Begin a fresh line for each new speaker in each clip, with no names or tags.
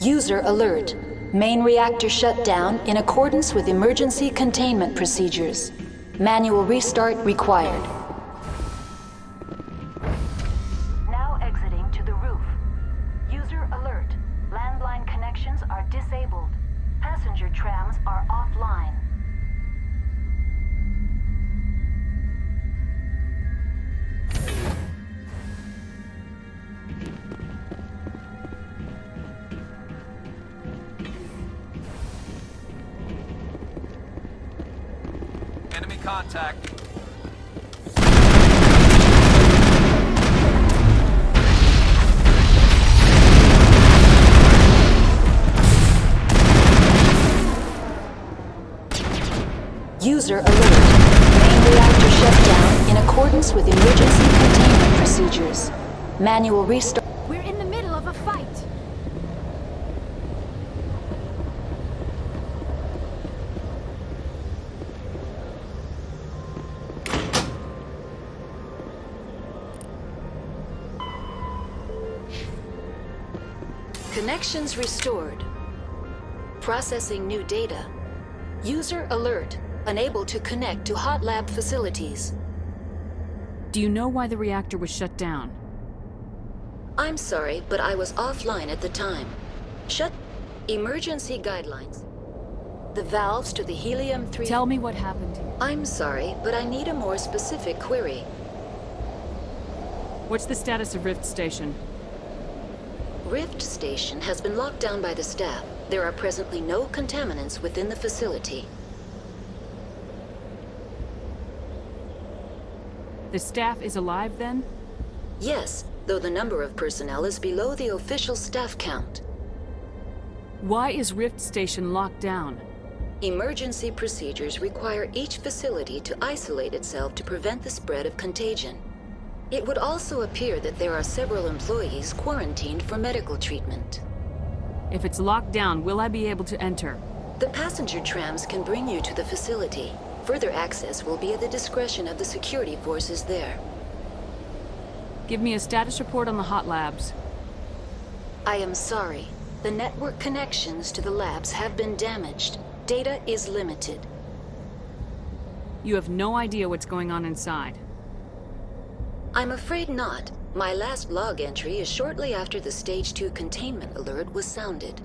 User alert. Main reactor shut down in accordance with emergency containment procedures. Manual restart required.
Now exiting to the roof. User alert. Landline connections are disabled. Passenger trams are offline.
Enemy contact.
User alert. Main reactor shut down in accordance with emergency containment procedures. Manual restart.
We're in the middle of a fight.
Connections restored. Processing new data. User alert. Unable to connect to hot lab facilities.
Do you know why the reactor was shut down?
I'm sorry, but I was offline at the time. Emergency guidelines. The valves to the helium-3...
Tell me what happened.
I'm sorry, but I need a more specific query.
What's the status of Rift Station?
Rift Station has been locked down by the staff. There are presently no contaminants within the facility.
The staff is alive then?
Yes, though the number of personnel is below the official staff count.
Why is Rift Station locked down?
Emergency procedures require each facility to isolate itself to prevent the spread of contagion. It would also appear that there are several employees quarantined for medical treatment.
If it's locked down, will I be able to enter?
The passenger trams can bring you to the facility. Further access will be at the discretion of the security forces there.
Give me a status report on the hot labs.
I am sorry. The network connections to the labs have been damaged. Data is limited.
You have no idea what's going on inside.
I'm afraid not. My last log entry is shortly after the Stage 2 containment alert was sounded.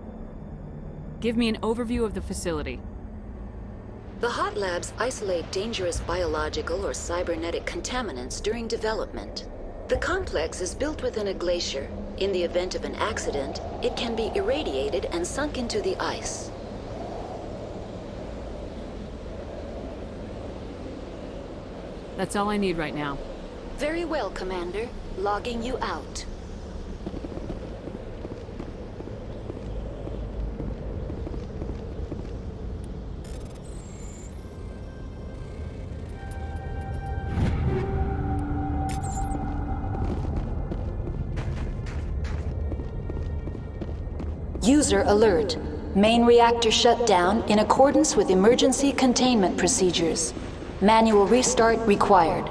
Give me an overview of the facility.
The hot labs isolate dangerous biological or cybernetic contaminants during development. The complex is built within a glacier. In the event of an accident, it can be irradiated and sunk into the ice.
That's all I need right now.
Very well, Commander. Logging you out. User alert. Main reactor shut down in accordance with emergency containment procedures. Manual restart required.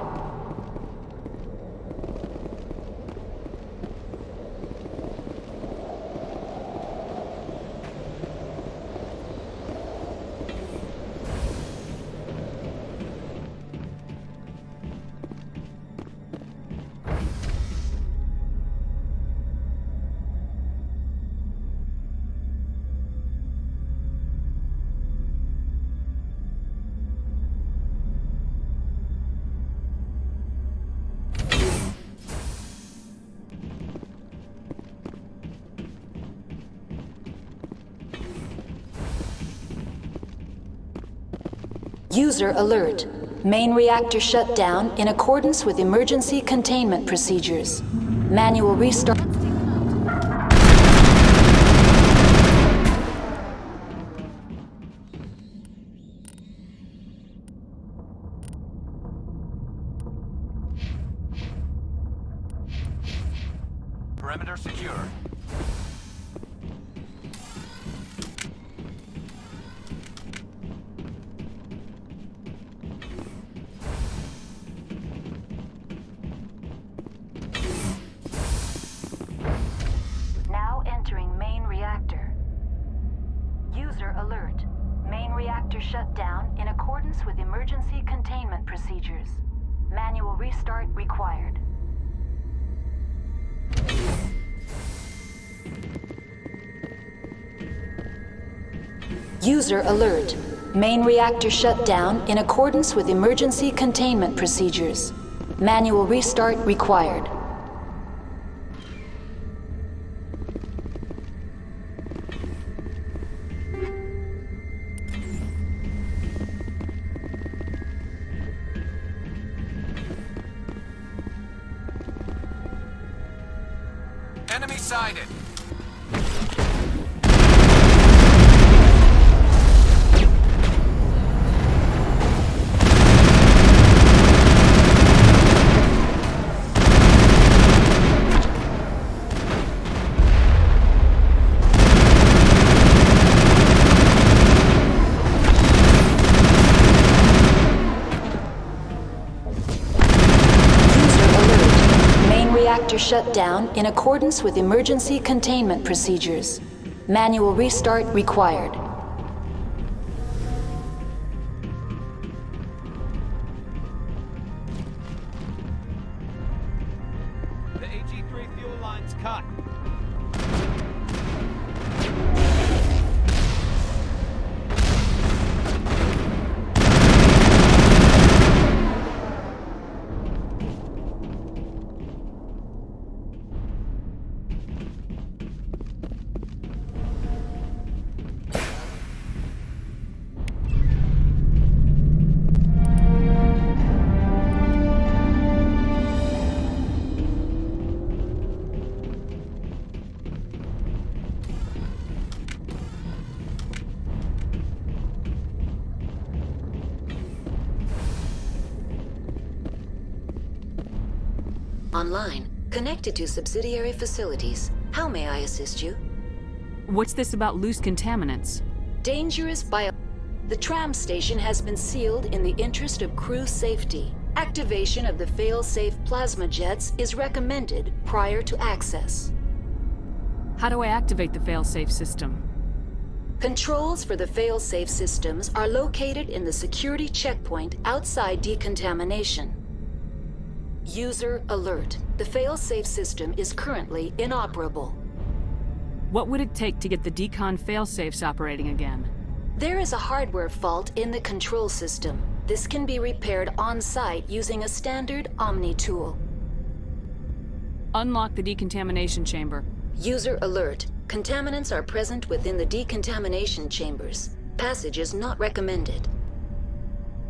User alert. Main reactor shut down in accordance with emergency containment procedures. Manual restart.
Perimeter secure.
Now entering main reactor. restart required.
User alert. Main reactor shut down in accordance with emergency containment procedures. Manual restart required.
Enemy sighted.
Reactor shut down in accordance with emergency containment procedures. Manual restart required.
The AG-3 fuel line's cut.
Online, connected to subsidiary facilities. How may I assist you?
What's this about loose contaminants?
Dangerous bio... The tram station has been sealed in the interest of crew safety. Activation of the fail-safe plasma jets is recommended prior to access.
How do I activate the failsafe system?
Controls for the fail-safe systems are located in the security checkpoint outside decontamination. User alert. The fail-safe system is currently inoperable.
What would it take to get the decon failsafes operating again?
There is a hardware fault in the control system. This can be repaired on-site using a standard Omni tool.
Unlock the decontamination chamber.
User alert. Contaminants are present within the decontamination chambers. Passage is not recommended.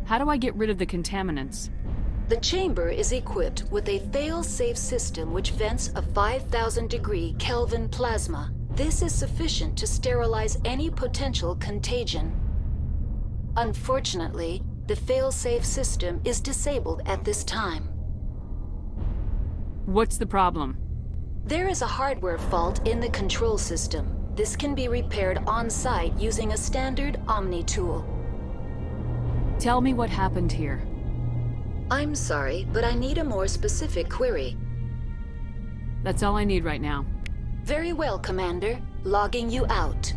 How do I get rid of the contaminants?
The chamber is equipped with a fail-safe system which vents a 5,000-degree Kelvin plasma. This is sufficient to sterilize any potential contagion. Unfortunately, the fail-safe system is disabled at this time.
What's the problem?
There is a hardware fault in the control system. This can be repaired on-site using a standard Omni tool.
Tell me what happened here.
I'm sorry, but I need a more specific query.
That's all I need right now.
Very well, Commander. Logging you out.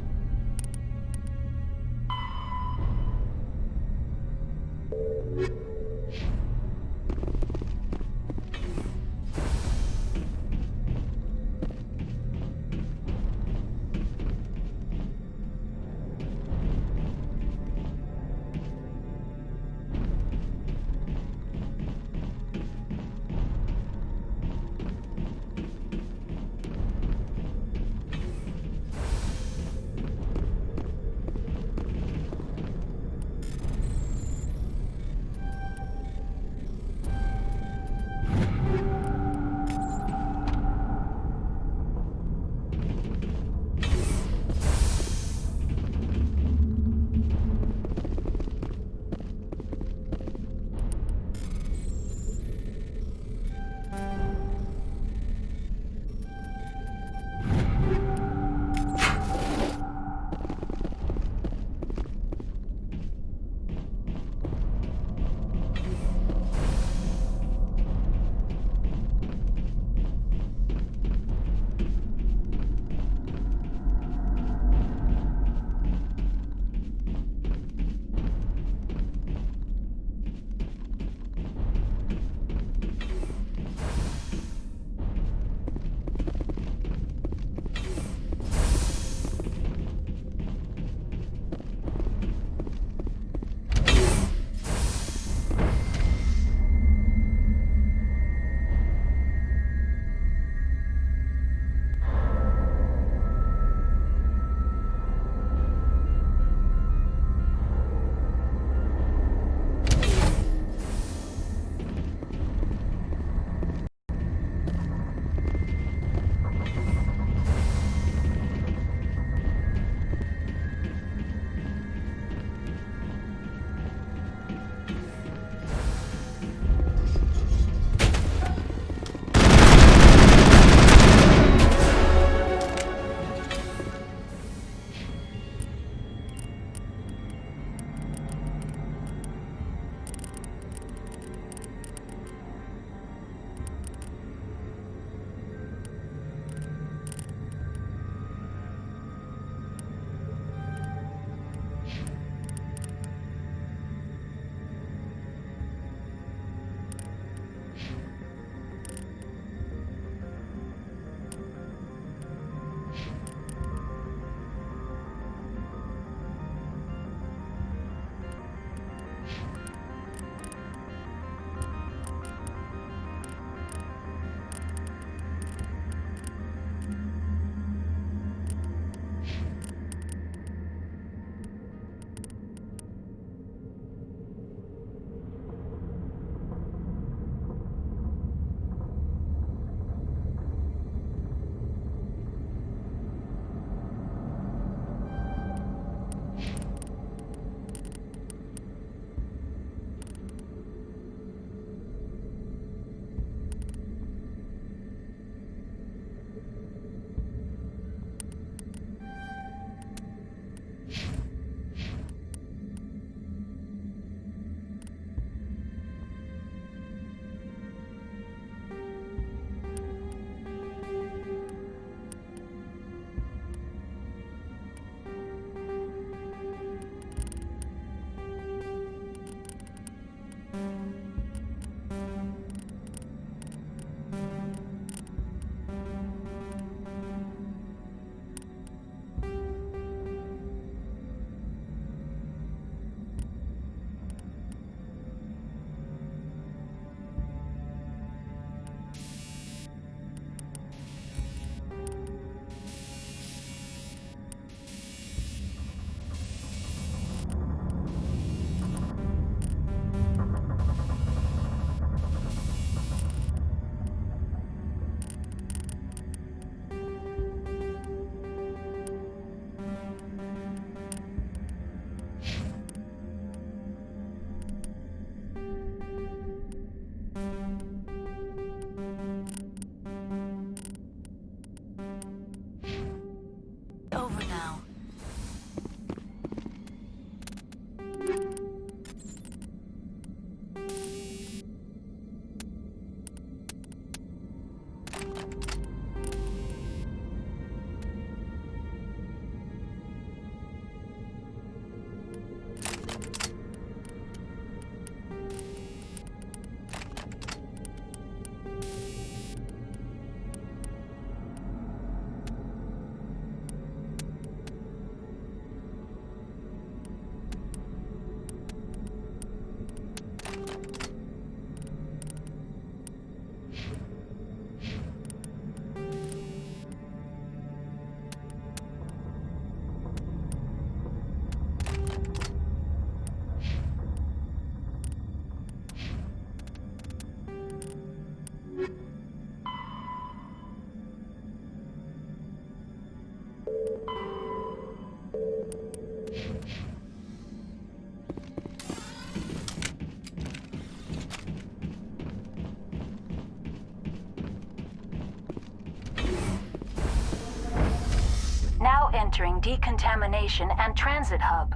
Now entering decontamination and transit hub.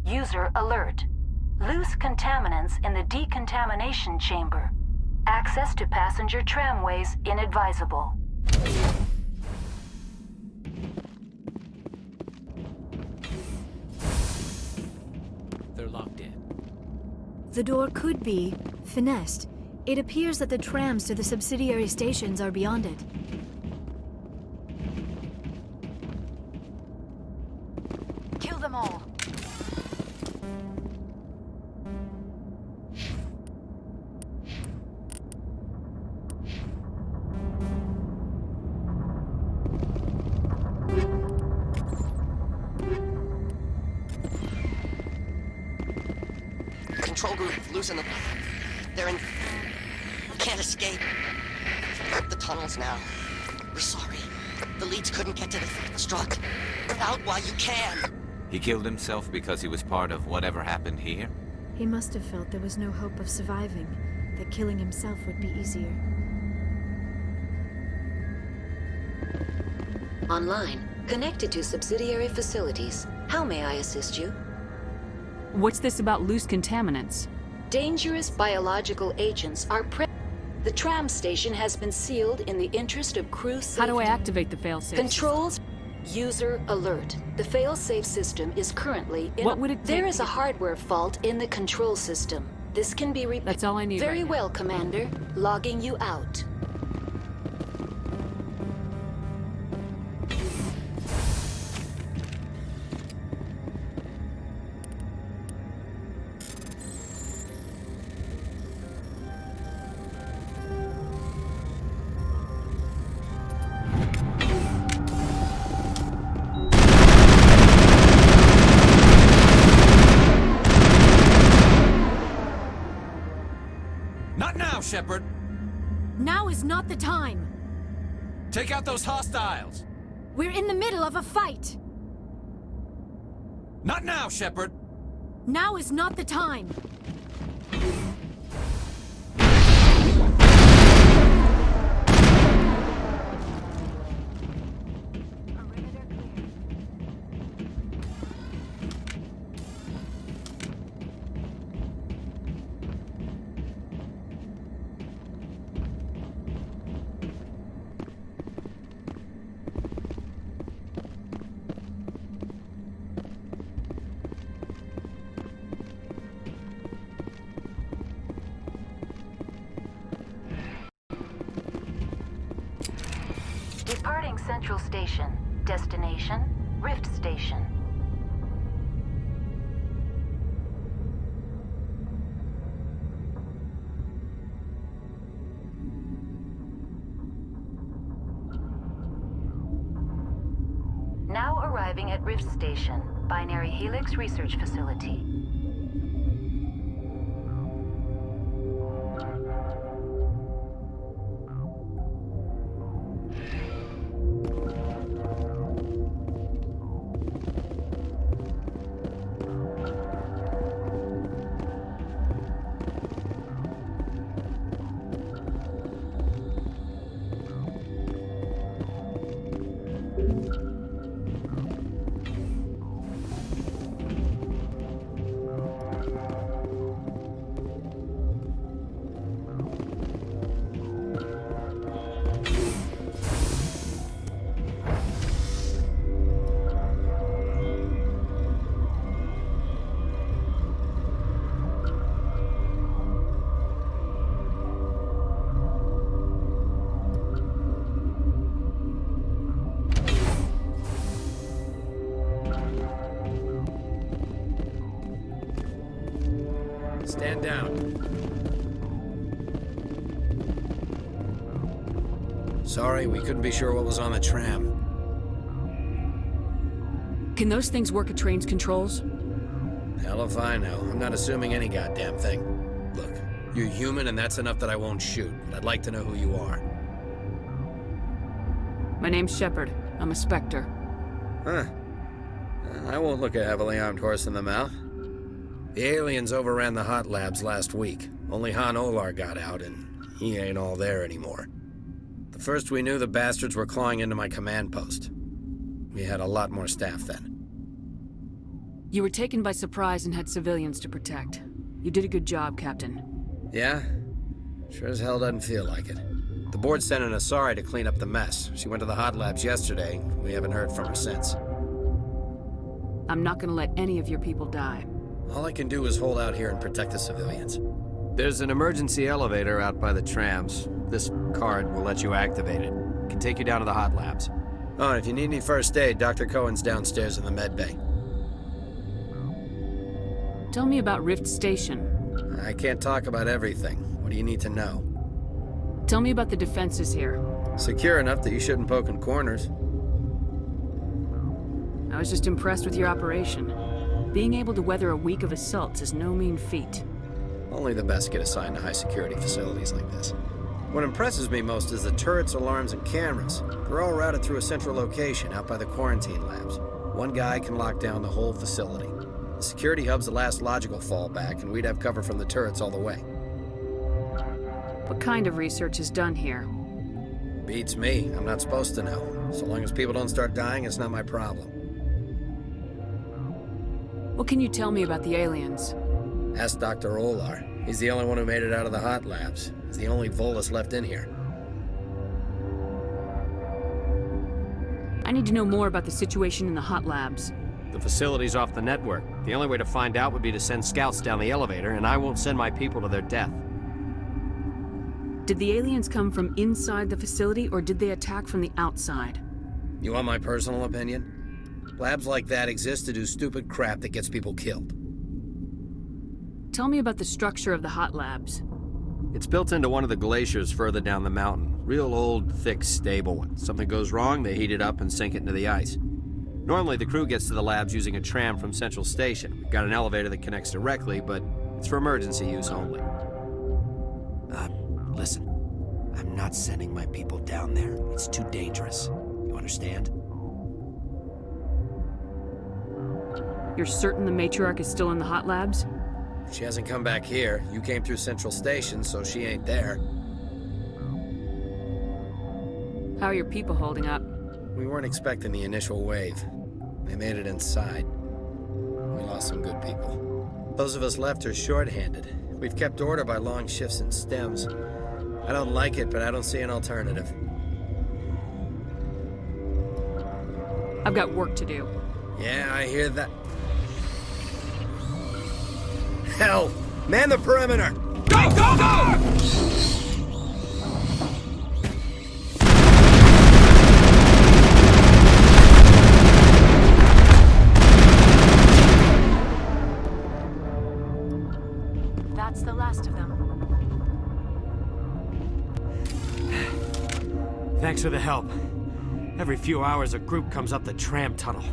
User alert. Loose contaminants in the decontamination chamber. Access to passenger tramways inadvisable.
They're locked in.
The door could be finessed. It appears that the trams to the subsidiary stations are beyond it.
Kill them all.
Control group, loosen them. They're in... Can't escape. The tunnels now. We're sorry. The leads couldn't get to the struck. Get out while you can.
He killed himself because he was part of whatever happened here?
He must have felt there was no hope of surviving, that killing himself would be easier.
Online, connected to subsidiary facilities. How may I assist you?
What's this about loose contaminants?
Dangerous biological agents are The tram station has been sealed in the interest of crew safety.
How do I activate the failsafe?
Controls. User alert. The fail-safe system is currently in.
What would it take
There
to
is a
get-
hardware fault in the control system. This can be repaired.
That's all I need
Very
right now.
well, Commander. Logging you out.
Not now, Shepard!
Now is not the time!
Take out those hostiles!
We're in the middle of a fight!
Not now, Shepard!
Now is not the time!
Departing Central Station. Destination, Rift Station. Now arriving at Rift Station, Binary Helix Research Facility.
Stand down.
Sorry, we couldn't be sure what was on the tram.
Can those things work at train's controls?
Hell if I know. I'm not assuming any goddamn thing. Look, You're human, and that's enough that I won't shoot. But I'd like to know who you are.
My name's Shepard. I'm a Spectre.
Huh. I won't look a heavily armed horse in the mouth. The aliens overran the hot labs last week. Only Han Olar got out, and he ain't all there anymore. The first we knew, the bastards were clawing into my command post. We had a lot more staff then.
You were taken by surprise and had civilians to protect. You did a good job, Captain.
Yeah? Sure as hell doesn't feel like it. The board sent an Asari to clean up the mess. She went to the hot labs yesterday. We haven't heard from her since.
I'm not gonna let any of your people die.
All I can do is hold out here and protect the civilians. There's an emergency elevator out by the trams. This card will let you activate it. It can take you down to the hot labs. Oh, and if you need any first aid, Dr. Cohen's downstairs in the med bay.
Tell me about Rift Station.
I can't talk about everything. What do you need to know?
Tell me about the defenses here.
Secure enough that you shouldn't poke in corners.
I was just impressed with your operation. Being able to weather a week of assaults is no mean feat.
Only the best get assigned to high-security facilities like this. What impresses me most is the turrets, alarms, and cameras. They're all routed through a central location out by the quarantine labs. One guy can lock down the whole facility. The security hub's the last logical fallback, and we'd have cover from the turrets all the way.
What kind of research is done here?
Beats me. I'm not supposed to know. So long as people don't start dying, it's not my problem.
What can you tell me about the aliens?
Ask Dr. Olar. He's the only one who made it out of the hot labs. He's the only Volus left in here.
I need to know more about the situation in the hot labs.
The facility's off the network. The only way to find out would be to send scouts down the elevator, and I won't send my people to their death.
Did the aliens come from inside the facility, or did they attack from the outside?
You want my personal opinion? Labs like that exist to do stupid crap that gets people killed.
Tell me about the structure of the hot labs.
It's built into one of the glaciers further down the mountain. Real old, thick, stable one. Something goes wrong, they heat it up and sink it into the ice. Normally, the crew gets to the labs using a tram from Central Station. We've got an elevator that connects directly, but it's for emergency use only.
Listen. I'm not sending my people down there. It's too dangerous. You understand?
You're certain the matriarch is still in the hot labs?
She hasn't come back here. You came through Central Station, so she ain't there.
How are your people holding up?
We weren't expecting the initial wave. They made it inside. We lost some good people. Those of us left are short-handed. We've kept order by long shifts in stems. I don't like it, but I don't see an alternative.
I've got work to do.
Yeah, I hear that. Hell! Man the perimeter!
Go, go, go!
That's the last of them.
Thanks for the help. Every few hours, a group comes up the tram tunnel.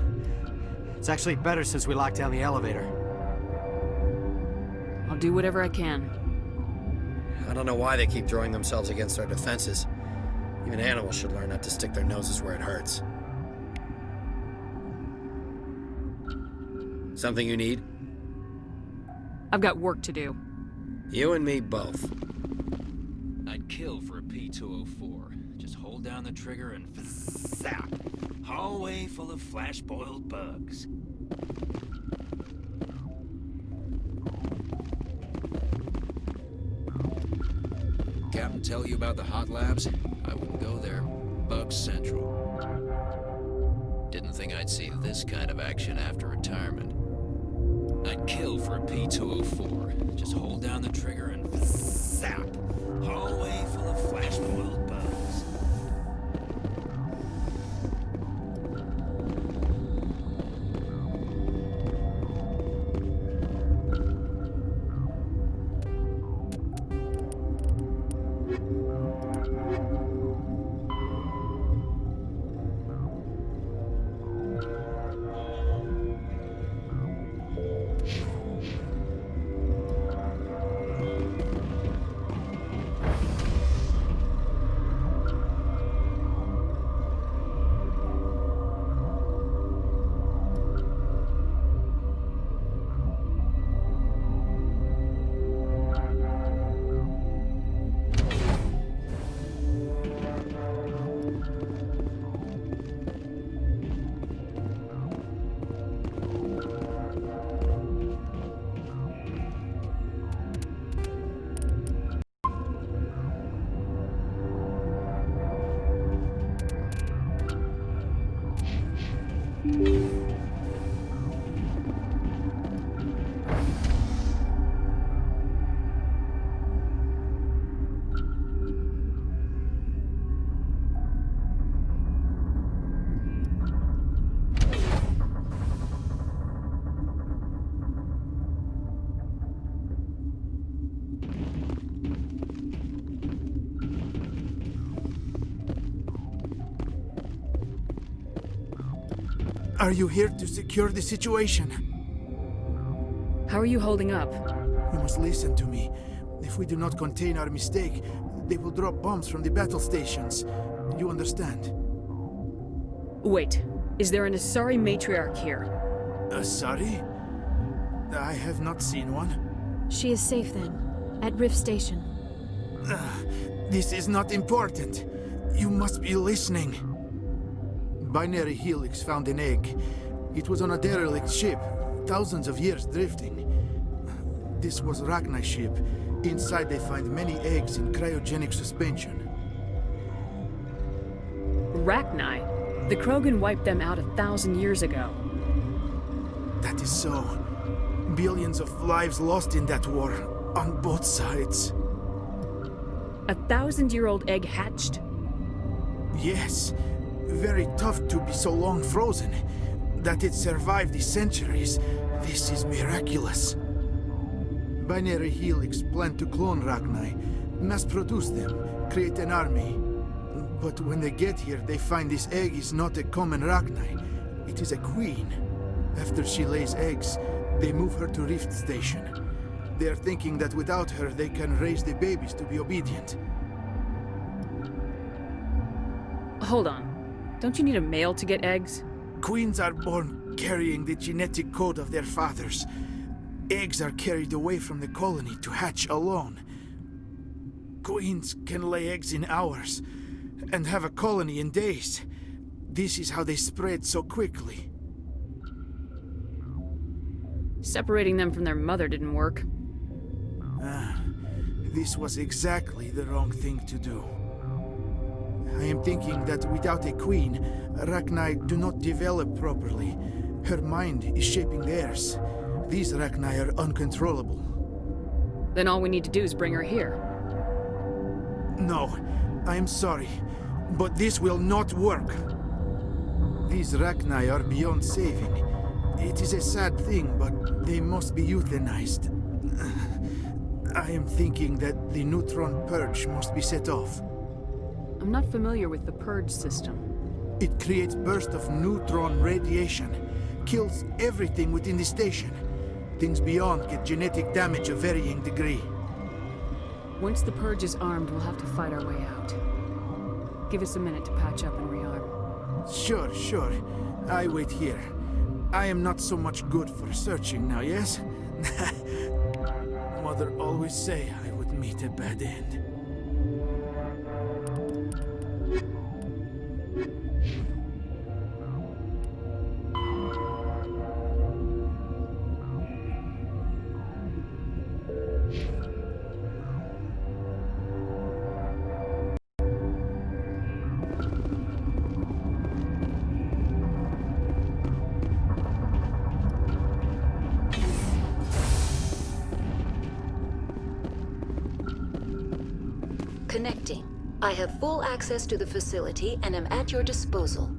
It's actually better since we locked down the elevator.
I'll do whatever I can.
I don't know why they keep throwing themselves against our defenses. Even animals should learn not to stick their noses where it hurts. Something you need?
I've got work to do.
You and me both.
I'd kill for a P-204. Just hold down the trigger and zap. Hallway full of flash-boiled bugs. Captain tell you about the hot labs? I wouldn't go there. Bugs Central. Didn't think I'd see this kind of action after retirement. I'd kill for a P-204. Just hold down the trigger and zap. Hallway full of flash-boiled bugs.
Are you here to secure the situation?
How are you holding up?
You must listen to me. If we do not contain our mistake, they will drop bombs from the battle stations. You understand?
Wait, is there an Asari matriarch here?
Asari? I have not seen one.
She is safe then, at Rift Station.
This is not important. You must be listening. Binary Helix found an egg. It was on a derelict ship, thousands of years drifting. This was Rachni's ship. Inside they find many eggs in cryogenic suspension.
Rachni? The Krogan wiped them out 1,000 years ago.
That is so. Billions of lives lost in that war, on both sides.
1,000-year-old egg hatched?
Yes. Very tough to be so long frozen. That it survived the centuries, this is miraculous. Binary Helix planned to clone Rachni, mass-produce them, create an army. But when they get here, they find this egg is not a common Rachni. It is a queen. After she lays eggs, they move her to Rift Station. They are thinking that without her, they can raise the babies to be obedient.
Hold on. Don't you need a male to get eggs?
Queens are born carrying the genetic code of their fathers. Eggs are carried away from the colony to hatch alone. Queens can lay eggs in hours and have a colony in days. This is how they spread so quickly.
Separating them from their mother didn't work.
This was exactly the wrong thing to do. I am thinking that without a queen, Rachni do not develop properly. Her mind is shaping theirs. These Rachni are uncontrollable.
Then all we need to do is bring her here.
No, I am sorry, but this will not work. These Rachni are beyond saving. It is a sad thing, but they must be euthanized. I am thinking that the neutron purge must be set off.
I'm not familiar with the purge system.
It creates bursts of neutron radiation, kills everything within the station. Things beyond get genetic damage of varying degree.
Once the purge is armed, we'll have to fight our way out. Give us a minute to patch up and rearm.
Sure. I wait here. I am not so much good for searching now, yes? Mother always say I would meet a bad end.
Connecting. I have full access to the facility and am at your disposal.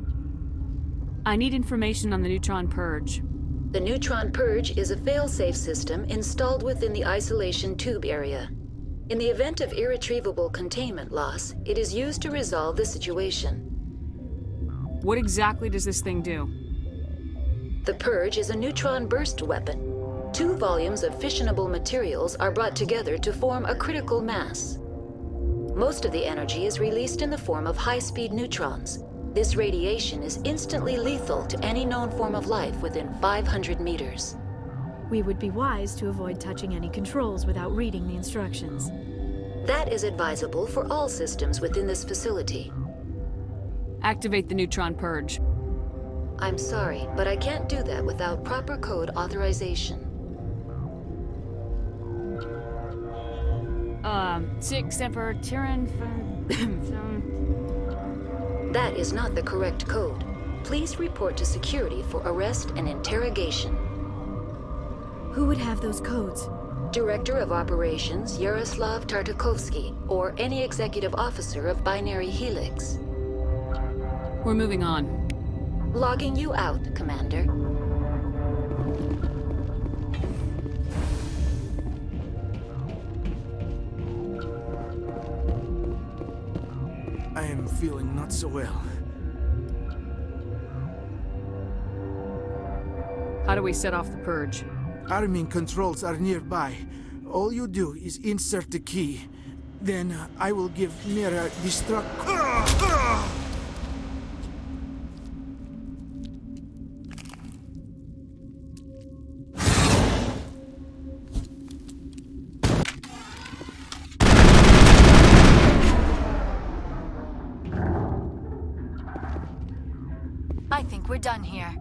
I need information on the neutron purge.
The neutron purge is a fail-safe system installed within the isolation tube area. In the event of irretrievable containment loss, it is used to resolve the situation.
What exactly does this thing do?
The purge is a neutron burst weapon. 2 volumes of fissionable materials are brought together to form a critical mass. Most of the energy is released in the form of high-speed neutrons. This radiation is instantly lethal to any known form of life within 500 meters.
We would be wise to avoid touching any controls without reading the instructions.
That is advisable for all systems within this facility.
Activate the neutron purge.
I'm sorry, but I can't do that without proper code authorization.
6 Emperor Tyrann.
That is not the correct code. Please report to security for arrest and interrogation.
Who would have those codes?
Director of Operations Yaroslav Tartakovsky, or any executive officer of Binary Helix.
We're moving on.
Logging you out, Commander.
I am feeling not so well.
How do we set off the purge?
Arming controls are nearby. All you do is insert the key. Then I will give Mira destruct...
I think we're done here.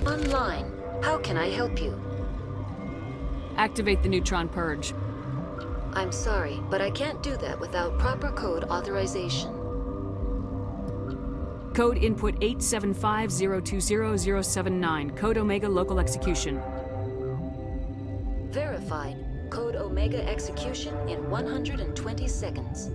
Online. How can I help you?
Activate the neutron purge.
I'm sorry, but I can't do that without proper code authorization.
Code input 875020079. Code Omega local execution.
Verified. Code Omega execution in 120 seconds.